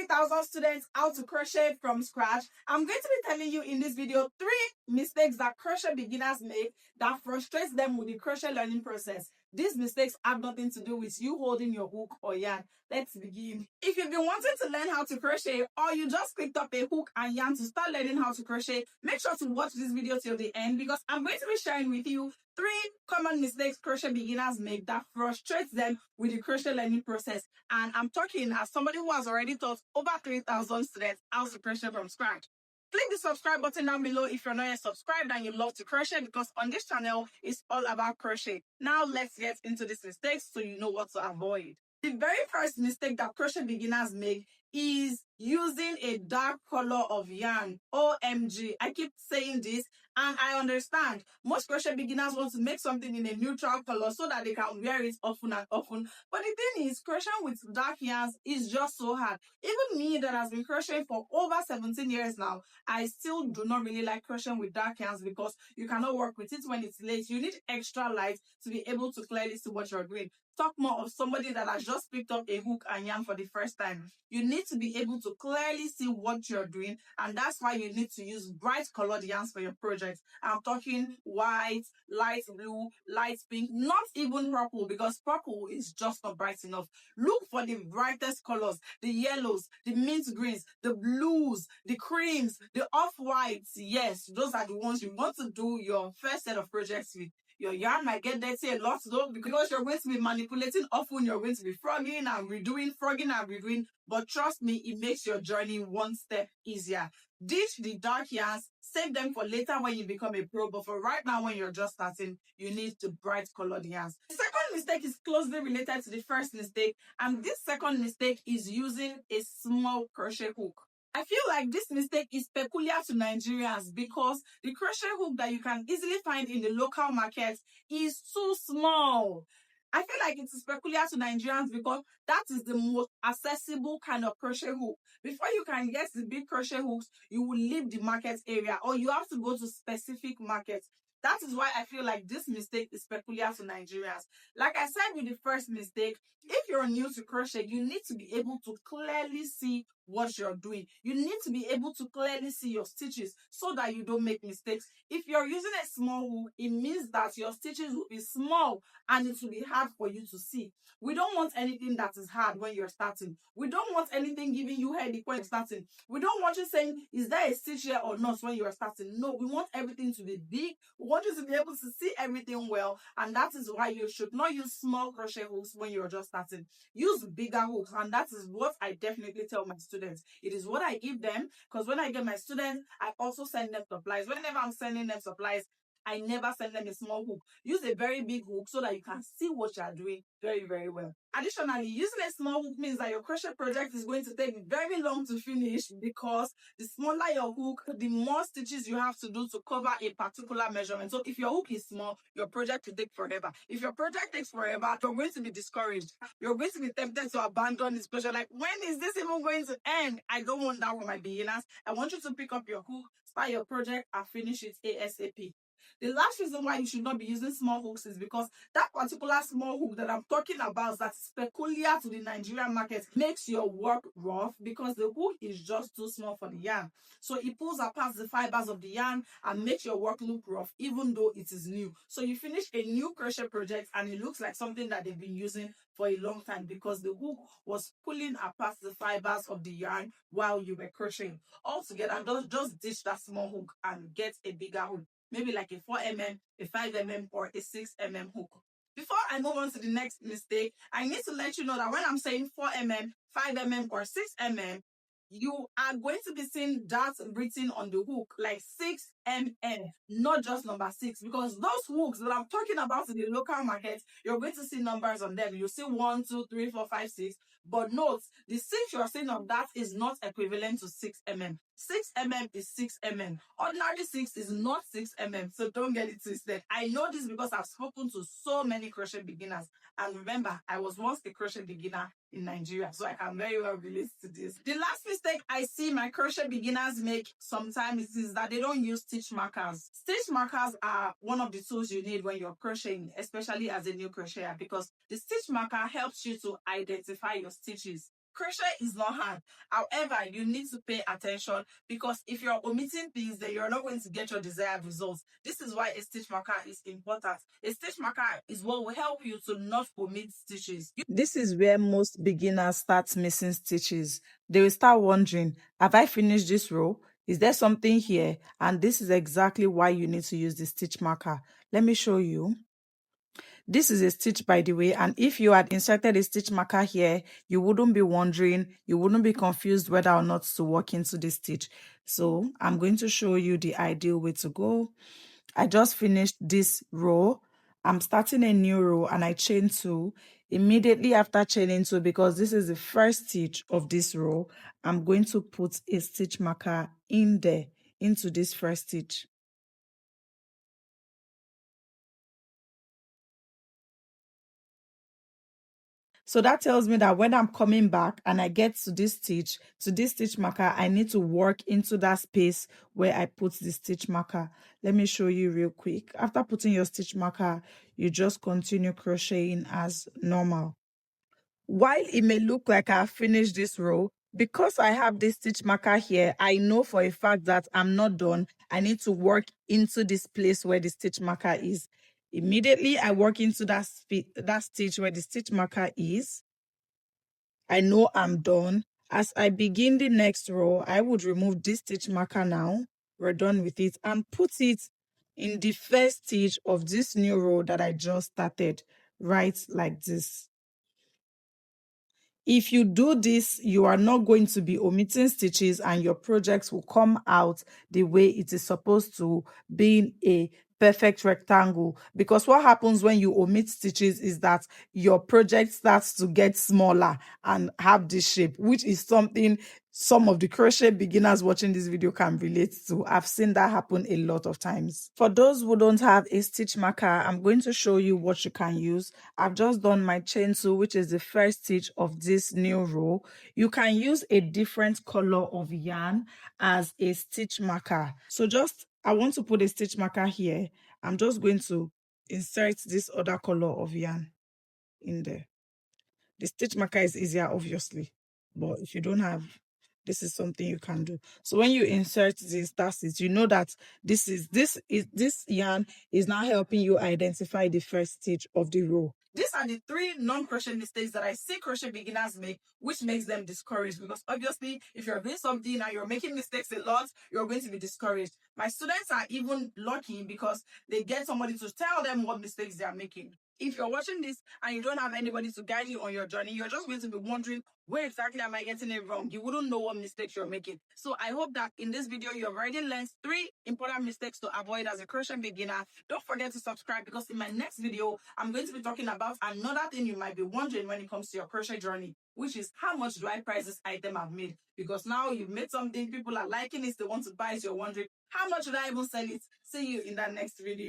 3,000 students how to crochet from scratch. I'm going to be telling you in this video 3 mistakes that crochet beginners make that frustrates them with the crochet learning process. These mistakes have nothing to do with you holding your hook or yarn. Let's begin. If you've been wanting to learn how to crochet or you just picked up a hook and yarn to start learning how to crochet, make sure to watch this video till the end because I'm going to be sharing with you 3 common mistakes crochet beginners make that frustrates them with the crochet learning process. And I'm talking as somebody who has already taught over 3,000 students how to crochet from scratch. Click the subscribe button down below if you're not yet subscribed and you love to crochet, because on this channel, it's all about crochet. Now let's get into these mistakes so you know what to avoid. The very first mistake that crochet beginners make is using a dark color of yarn. OMG, I keep saying this and I understand. Most crochet beginners want to make something in a neutral color so that they can wear it often and often. But the thing is, crocheting with dark yarns is just so hard. Even me that has been crocheting for over 17 years now, I still do not really like crocheting with dark yarns because you cannot work with it when it's late. You need extra light to be able to clearly see what you're doing. Talk more of somebody that has just picked up a hook and yarn for the first time. You need to be able to clearly see what you're doing, and that's why you need to use bright colored yarns for your project. I'm talking white, light blue, light pink, not even purple, because purple is just not bright enough. Look for the brightest colors, the yellows, the mint greens, the blues, the creams, the off-whites. Yes, those are the ones you want to do your first set of projects with. Your yarn might get dirty a lot though, because you're going to be manipulating often. You're going to be frogging and redoing, but trust me, it makes your journey one step easier. Ditch the dark yarns, save them for later when you become a pro, but for right now when you're just starting, you need the bright colored yarns. The second mistake is closely related to the first mistake, and this second mistake is using a small crochet hook. I feel like this mistake is peculiar to Nigerians because the crochet hook that you can easily find in the local market is too small. I feel like it is peculiar to Nigerians because that is the most accessible kind of crochet hook. Before you can get the big crochet hooks, you will leave the market area or you have to go to specific markets. That is why I feel like this mistake is peculiar to Nigerians. Like I said with the first mistake, if you're new to crochet, you need to be able to clearly see what you're doing. You need to be able to clearly see your stitches so that you don't make mistakes. If you're using a small hook, it means that your stitches will be small and it will be hard for you to see. We don't want anything that is hard when you're starting. We don't want anything giving you headache when you're starting. We don't want you saying, is there a stitch here or not when you're starting? No, we want everything to be big. We want you to be able to see everything well, and that is why you should not use small crochet hooks when you're just starting. Use bigger hooks, and that is what I definitely tell my students. It is what I give them, because when I get my students, I also send them supplies. Whenever I'm sending them supplies, I never send them a small hook. Use a very big hook so that you can see what you are doing very, very well. Additionally, using a small hook means that your crochet project is going to take very long to finish, because the smaller your hook, the more stitches you have to do to cover a particular measurement. So if your hook is small, your project will take forever. If your project takes forever, you're going to be discouraged. You're going to be tempted to abandon this project. Like, when is this even going to end? I don't want that for my beginners. I want you to pick up your hook, start your project, and finish it ASAP. The last reason why you should not be using small hooks is because that particular small hook that I'm talking about, that's peculiar to the Nigerian market, makes your work rough because the hook is just too small for the yarn. So it pulls apart the fibers of the yarn and makes your work look rough even though it is new. So you finish a new crochet project and it looks like something that they've been using for a long time because the hook was pulling apart the fibers of the yarn while you were crocheting. Altogether, just ditch that small hook and get a bigger hook. Maybe like a 4mm, a 5mm, or a 6mm hook. Before I move on to the next mistake, I need to let you know that when I'm saying 4mm, 5mm, or 6mm, you are going to be seeing that written on the hook like 6mm, not just number 6, because those hooks that I'm talking about in the local market, you're going to see numbers on them. You'll see 1, 2, 3, 4, 5, 6. But note, the 6 you're seeing on that is not equivalent to 6mm. 6mm is 6mm. Ordinary 6 is not 6mm, so don't get it twisted. I know this because I've spoken to so many crochet beginners. And remember, I was once a crochet beginner in Nigeria, so I can very well relate to this. The last mistake I see my crochet beginners make sometimes is that they don't use stitch markers. Stitch markers are one of the tools you need when you're crocheting, especially as a new crocheter, because the stitch marker helps you to identify your stitches. Crochet is not hard. However, you need to pay attention, because if you're omitting things, then you're not going to get your desired results. This is why a stitch marker is important. A stitch marker is what will help you to not omit stitches. This is where most beginners start missing stitches. They will start wondering, have I finished this row? Is there something here? And this is exactly why you need to use the stitch marker. Let me show you. This is a stitch, by the way, and if you had inserted a stitch marker here, you wouldn't be wondering, you wouldn't be confused whether or not to walk into the stitch. So I'm going to show you the ideal way to go. I just finished this row. I'm starting a new row and I chain 2. Immediately after chaining 2, because this is the first stitch of this row, I'm going to put a stitch marker in there, into this first stitch. So that tells me that when I'm coming back and I get to this stitch marker, I need to work into that space where I put the stitch marker. Let me show you real quick. After putting your stitch marker, you just continue crocheting as normal. While it may look like I've finished this row, because I have this stitch marker here, I know for a fact that I'm not done. I need to work into this place where the stitch marker is. Immediately, I work into that stitch where the stitch marker is. I know I'm done. As I begin the next row, I would remove this stitch marker now. We're done with it, and put it in the first stitch of this new row that I just started, right like this. If you do this, you are not going to be omitting stitches and your projects will come out the way it is supposed to, being a perfect rectangle. Because what happens when you omit stitches is that your project starts to get smaller and have this shape, which is something some of the crochet beginners watching this video can relate to. I've seen that happen a lot of times. For those who don't have a stitch marker, I'm going to show you what you can use. I've just done my chain 2, which is the first stitch of this new row. You can use a different color of yarn as a stitch marker. So I want to put a stitch marker here. I'm just going to insert this other color of yarn in there. The stitch marker is easier, obviously, but if you don't have, this is something you can do. So when you insert this, that's it. You know that this yarn is now helping you identify the first stitch of the row. These are the 3 non-crochet mistakes that I see crochet beginners make, which makes them discouraged, because obviously if you're doing something and you're making mistakes a lot, you're going to be discouraged. My students are even lucky because they get somebody to tell them what mistakes they are making. If you're watching this and you don't have anybody to guide you on your journey, you're just going to be wondering, where exactly am I getting it wrong? You wouldn't know what mistakes you're making. So I hope that in this video, you've already learned 3 important mistakes to avoid as a crochet beginner. Don't forget to subscribe, because in my next video, I'm going to be talking about another thing you might be wondering when it comes to your crochet journey, which is how much do I price this item I've made? Because now you've made something, people are liking it, they want to buy it, you're wondering, how much should I even sell it? See you in that next video.